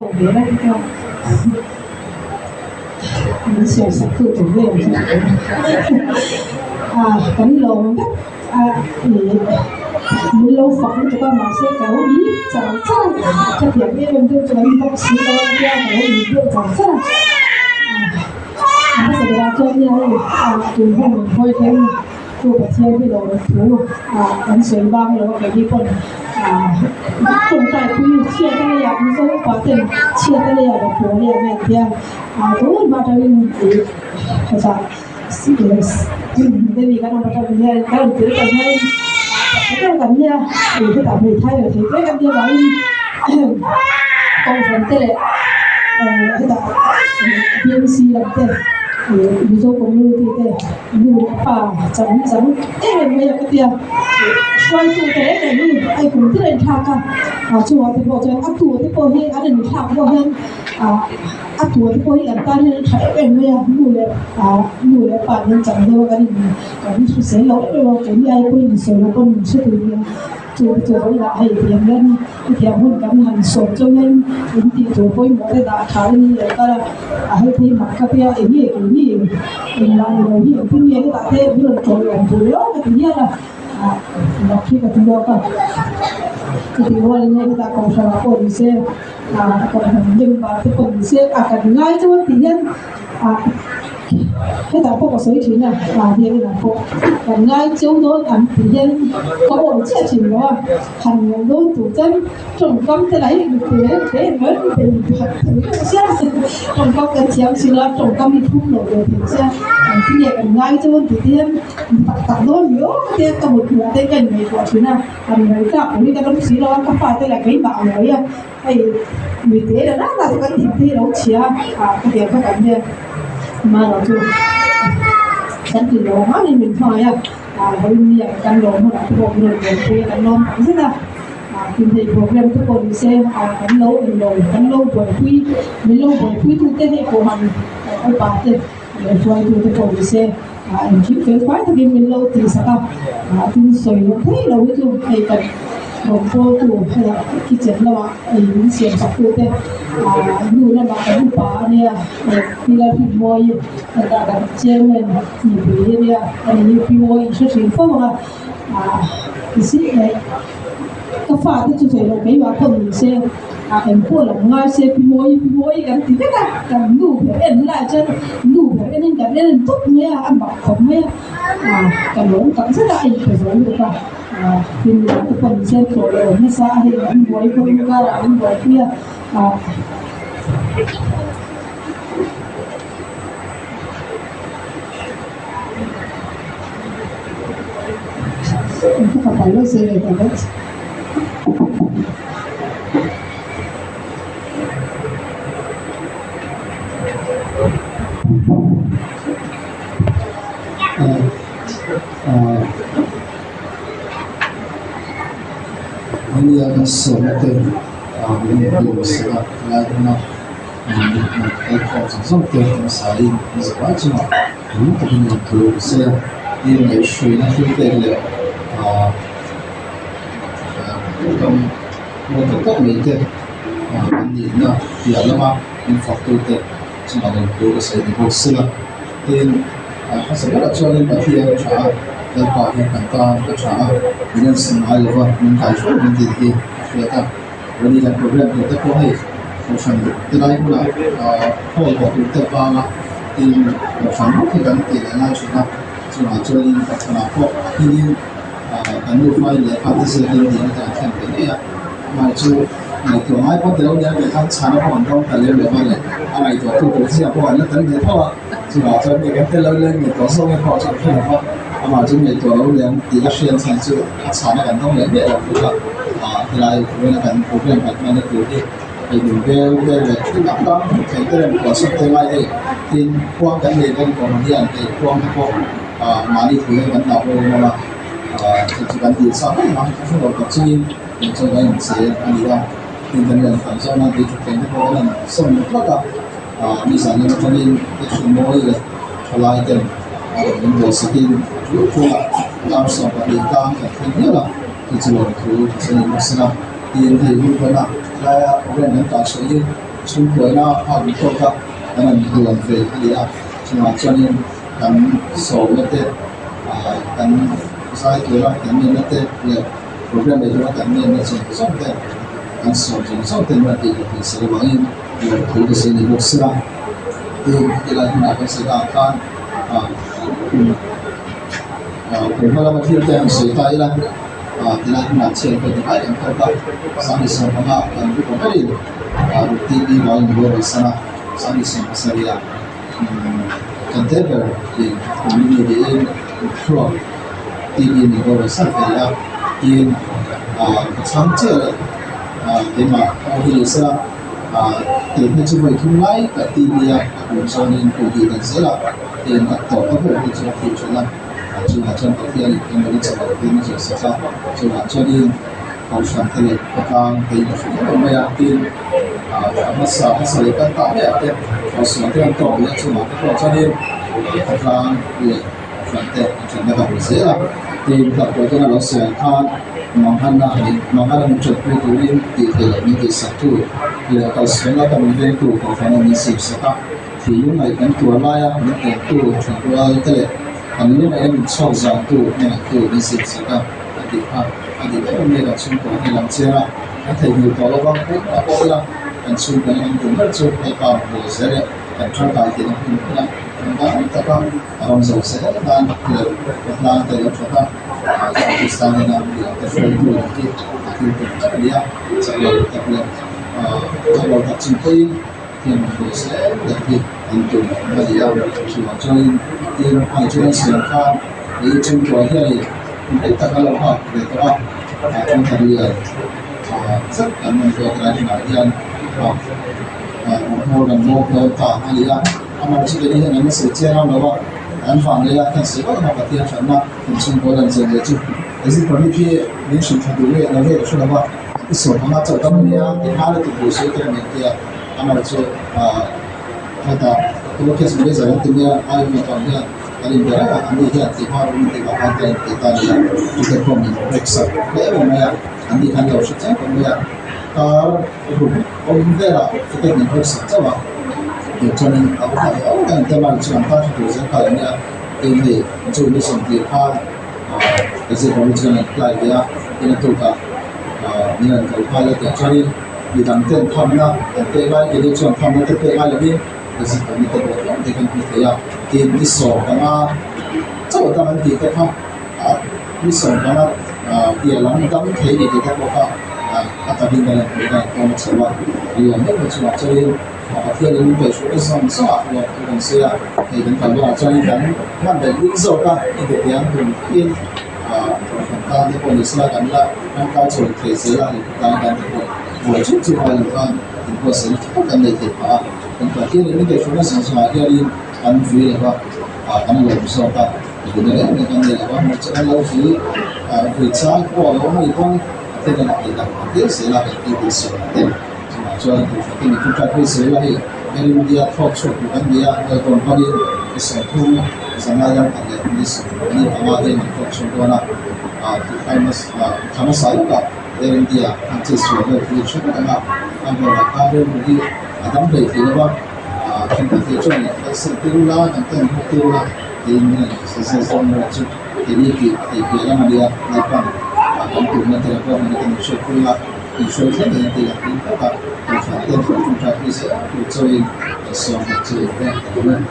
别的地方，mình sẽ sắp từ chủ đề cánh lồng mình lâu phẳng chúng ta mà sẽ kéo ý chẳng chắc cho tiền cái em tôi cho mình bác sĩ đó ra kéo ý được chẳng chắc nó sẽ ra cho nhau từ hôm mình thôi thêm tôi phải chơi cái đồ thú đánh sới băng rồi cái gì còn tồn tại quy chia cái này như thế quá trình chia cái này là của này về tiền tối mà trời thì sao đây vì cái nó bắt đầu như cái đầu tiên cái này cái cảm nha thì cái cảm người thay rồi thì cái cảm giác đấy còn phần tệ cái đó BMC làm tệ ví dụ cũng như thế như chấm cái này cái tiền xoay chu thế này như ai cũng thích lên thang cả chùa thì bộ cho áp chùa thì bộ hi anh đừng thang bộ hen áp chùa thì bộ hi anh ta nên thấy cái này người là bạn nên chẳng đâu cái gì còn sẽ lỗi rồi cái này ai cũng sẽ là con sẽ tự nhiên chùa là hay tiền lên thì muốn cảm hành sổ cho nên những gì chùa với mỗi cái đã khá như vậy ta hay thì mặc cái bia cái gì mình làm rồi hiện cái gì cái tại thế mình chùa làm chùa đó cái gì là khi mà chúng ta cái điều này người ta còn phải là còn sẽ còn nhưng mà cái còn sẽ cần ngay cho thì nhân cái đạo có sở chỉ này thì là có cần ngay chiếu đó ăn thì nhân có ổn chia chỉnh đó hành người đó chủ chân trồng công thế đấy thế mới bị trồng công cần chiếu xin là trồng công thì không nổi rồi thì sẽ cái gì cần ngay cho thì tiên tặng đó nhiều tiên có một người tên cần người của chúng nào người ta cũng đi cái đồng chí đó các phải tên là cái bảo đấy hay vì thế là rất là cái thi đấu chia cái việc các bạn này mà nó chưa chẳng chỉ đồ hóa thì mình thôi với như căn đồ mà cái bộ người thì là non rất là tìm thấy program các bộ đi xem cắn lâu bởi quy mình lâu bởi quy thu tên hệ của mình ở bà tên để xoay thu cái bộ đi xem em chỉ phải khoái thì mình lâu thì sao tin soi nó thấy lâu cái chung hay cần một cô chủ hay là cái chuyện là mình xem sắp tới đây như là cái bút bá này thì là phim môi là cái chơi mình như thế này như phim môi sẽ chuyển phong cái gì này cái pha thì chúng tôi cái mà không mình xem em cô là ngay xem phim môi cái tí cái cái nụ cái em lại chân nụ cái em cái em tốt mấy ăn bảo không mấy cái lớn cảm rất là anh phải giống được không thì mình cũng cần xem khổ đồ như sao thì anh với không ra là anh với kia kita perlu sih kan ini akan sangat bersemangat lagi sampai masai macam untuk itu saya ini sudah kita một cái mình thế anh nhìn nó thì là mà mình phát tôi thế chúng ta đang cố cái sự đi học sinh thì họ sẽ rất là cho nên là khi anh trả để bảo hiểm bản thân để trả mình sinh ai là mình phải số mình thì ta rồi đi làm program của tất cả hay một phần từ đây cũng là hội của chúng ta vào thì một phần thì cần tiền là chuyện nào chúng ta cho nên phải là họ tuy nhiên anh nuôi mai để phát triển kinh tế để thành cái này mà chú này thường ai có thể đâu để phát triển nó còn không phải lên được mà anh này tôi cũng sẽ có anh tới thế thôi chú bảo cho mình cái tên lớn lên người có số người họ chọn cái nào mà chú này tôi lâu lên thì các xuyên thành chú phát triển nó còn không để là cũng là thì lại với là cần phổ biến mặt này được đi thì đừng về cái cảm đó cái tên của số tương lai đây thì quan cái này bên của mình hiện thì quan cái mà đi thuê vẫn đọc rồi mà chỉ cần tiền sau đó mà không có tự nhiên cho nên mình sẽ đi ra thì dần dần phải cho nó đi thực hiện cái đó là xong một tất cả đi sản lên cho nên cái chuyện mỗi là lại tiền những người sẽ đi chủ là làm sao và đi tăng cái thứ nhất là thì chỉ là thứ sẽ là tiền thì cũng phải là cái bên những cái sự như chung với nó họ bị không gặp anh em buồn về cái gì à cho nên cần số cái tên cần sai tuổi nó cần nên cái tên là program này nó cần nên là chỉ số tên cần số tên mà thì sẽ bảo in là thứ cái gì một sữa thì cái là chúng ta sẽ làm kan cũng là một thiên tượng sự tai là thì là chúng ta sẽ phải đi lại em không sang đi sang mà cần cũng có đi TV bảo in vừa sana sang đi sang Syria container thì mình đi in from TV này vừa sang phải là in sáng chơi thì mà đi sẽ thì như chúng mình không lấy cái TV cũng cho nên cũng gì cần sẽ là thì nó tổ các bộ thì chúng ta làm chúng ta trong cái này em mới sẽ làm cái này sẽ ra chúng ta cho nên còn sản phẩm này còn thì nó cũng là tin nó sẽ cái tạo ra cái có số tiền tổ là chúng ta cho nên là để sản phẩm chúng ta làm sẽ là thì tập của nó sẽ tham mong hắn là mình chụp cái túi thì là những cái sản thu là cái số nó tầm về tủ của phần mình xếp sắp thì những ngày cái tuổi lai những cái tuổi chúng tôi cái này còn những ngày mình sau giảng tuổi này tuổi mình xếp sắp thì cái này là chúng tôi hay làm chơi là cái thầy nhiều đó là vâng cũng là có là anh chúng tôi anh cũng rất chụp cái vào bộ sẽ đấy anh trong cái thì nó cũng là chúng ta con ông giàu sẽ là từ lúc chúng ta Pakistan này là cái phần của cái rất là đẹp sẽ là tập luyện trong đầu tập trình quy thì mình sẽ đặc biệt anh chủ và gì đâu chỉ là cho nên tiền hay cho nên sửa pha để trong tuổi này để tất cả học về các bạn trong thời gian rất là mong cho các bạn dân học một lần một đầu tỏ hay là mà chỉ để hiện nó sẽ chia nhau đó anh phản đây là thành sự có một cái tiền chuẩn mà mình chung có lần rồi chứ cái gì còn đi kia những sự thay đổi là về số đó cái số mà trở tâm này cái hai là tụi bố sẽ tự mình kia mà cho thay ta tôi cái sự bây giờ tự nhiên ai mà còn kia cái gì đó anh đi kia thì họ cũng tự bảo anh cái ta là cái công việc extra để mà mày anh đi khăn đầu sẽ chắc còn mày ông về là cái này hơi sợ chứ mà cho nên ông phải ông cần thêm vào trường ta thì sẽ phải là tìm để cho đi xem việc ha cái gì cũng chưa này lại vậy thì là tụi cả như là tụi hai là tiền cho nên vì đăng tiền thăm na tiền vai cái đi trường thăm na tiền vai là đi cái gì cũng như thế thì cần phải thấy tiền đi sổ cái mà chắc là mình thì cái không đi sổ cái mà tiền lắm đóng thấy thì cái bộ atau hingga dengan komersial dia hendak mencoba cari dia lebih baik soal yang saya dan kalau cari dan mana di zona itu yang mungkin tentang kondisi kan lah kau cari kesi lah dan boleh juga kan itu sih kita kan itu dan dia lebih baik soal dia di anjuri lah kan lebih soal jadi dia kan dia lah macam lalu kerja kalau itu thế nên là cái tiếp sẽ là cái điều sự tiền cho nên cái này chúng ta phải sẽ là cái India thuộc số của India còn có đi cái sản thu sản lai đang thành lập đi vào đây thuộc số đó là thì phải nó sai là India anh chỉ số về cái số đó là anh phải là cái điều gì đóng đầy thì nó chúng ta thấy cho nên cái sự tiêu la những cái mục tiêu là thì mình sẽ xong rồi chứ thì đi thì cái mà đi bằng untuk menterapkan dengan syukurlah insyaallah nanti akan dapat manfaat untuk kita bisa mencapai sesuatu yang